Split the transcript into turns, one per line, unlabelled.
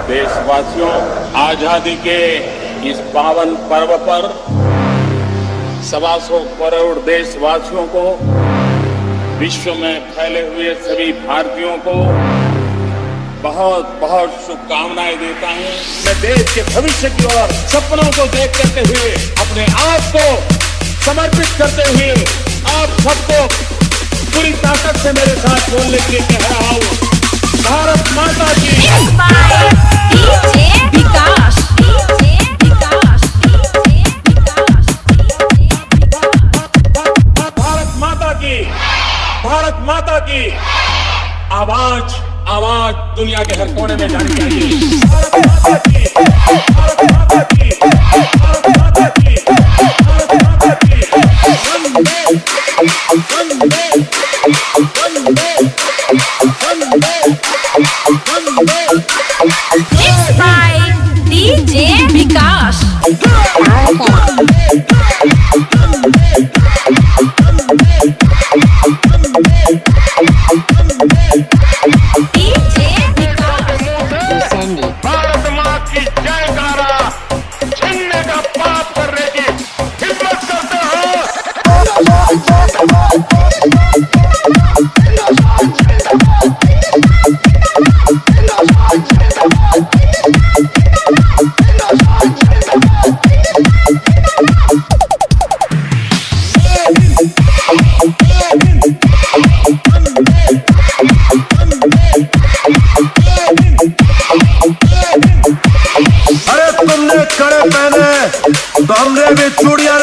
देशवासियों, आजादी के इस पावन पर्व पर 125 करोड़ देशवासियों को, विश्व में फैले हुए सभी भारतीयों को बहुत बहुत शुभकामनाएं देता हूं। मैं देश के भविष्य की ओर सपनों को देख करते हुए अपने आप को समर्पित करते हुए आप सबको पूरी ताकत से मेरे साथ बोलने के लिए कह रहा हूं, भारत माता की। भारत माता की, भारत माता की आवाज आवाज दुनिया के हर कोने में जानी चाहिए। भारत माता की, भारत माता की, भारत माता की, भारत माता की। वंदे वंदे वंदे वंदे वंदे।
Mixed by DJ Vikas.
Bharat माँ की जयकारा छीनने का पाप करने की हिम्मत करते हो।
अरे तुमने कड़े पहने तो हमने भी चूड़ियां